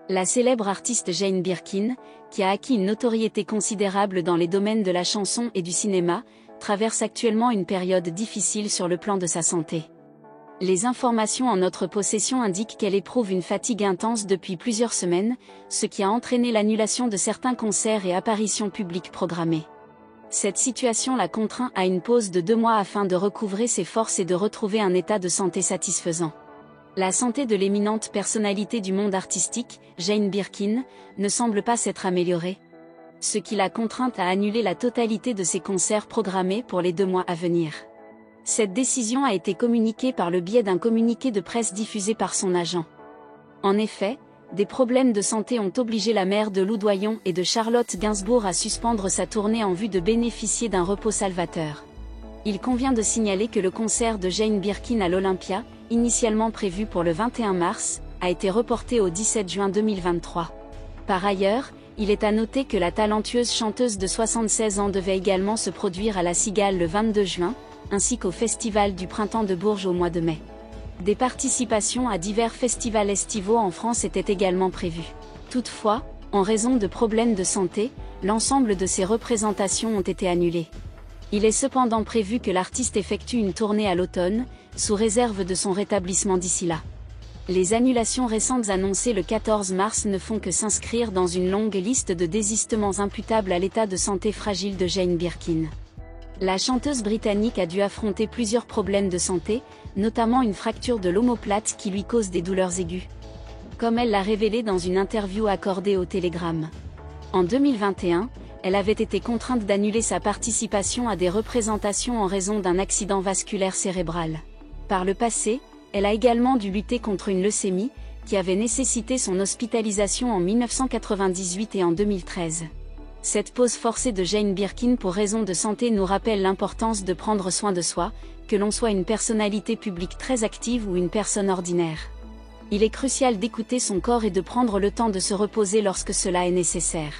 La célèbre artiste Jane Birkin, qui a acquis une notoriété considérable dans les domaines de la chanson et du cinéma, traverse actuellement une période difficile sur le plan de sa santé. Les informations en notre possession indiquent qu'elle éprouve une fatigue intense depuis plusieurs semaines, ce qui a entraîné l'annulation de certains concerts et apparitions publiques programmées. Cette situation l'a contraint à une pause de 2 mois afin de recouvrer ses forces et de retrouver un état de santé satisfaisant. La santé de l'éminente personnalité du monde artistique, Jane Birkin, ne semble pas s'être améliorée, ce qui l'a contrainte à annuler la totalité de ses concerts programmés pour les 2 mois à venir. Cette décision a été communiquée par le biais d'un communiqué de presse diffusé par son agent. En effet, des problèmes de santé ont obligé la mère de Lou Doyon et de Charlotte Gainsbourg à suspendre sa tournée en vue de bénéficier d'un repos salvateur. Il convient de signaler que le concert de Jane Birkin à l'Olympia, initialement prévu pour le 21 mars, a été reporté au 17 juin 2023. Par ailleurs, il est à noter que la talentueuse chanteuse de 76 ans devait également se produire à la Cigale le 22 juin, ainsi qu'au Festival du Printemps de Bourges au mois de mai. Des participations à divers festivals estivaux en France étaient également prévues. Toutefois, en raison de problèmes de santé, l'ensemble de ces représentations ont été annulées. Il est cependant prévu que l'artiste effectue une tournée à l'automne, sous réserve de son rétablissement d'ici là. Les annulations récentes annoncées le 14 mars ne font que s'inscrire dans une longue liste de désistements imputables à l'état de santé fragile de Jane Birkin. La chanteuse britannique a dû affronter plusieurs problèmes de santé, notamment une fracture de l'omoplate qui lui cause des douleurs aiguës. Comme elle l'a révélé dans une interview accordée au Télégramme. En 2021, elle avait été contrainte d'annuler sa participation à des représentations en raison d'un accident vasculaire cérébral. Par le passé, elle a également dû lutter contre une leucémie, qui avait nécessité son hospitalisation en 1998 et en 2013. Cette pause forcée de Jane Birkin pour raison de santé nous rappelle l'importance de prendre soin de soi, que l'on soit une personnalité publique très active ou une personne ordinaire. Il est crucial d'écouter son corps et de prendre le temps de se reposer lorsque cela est nécessaire.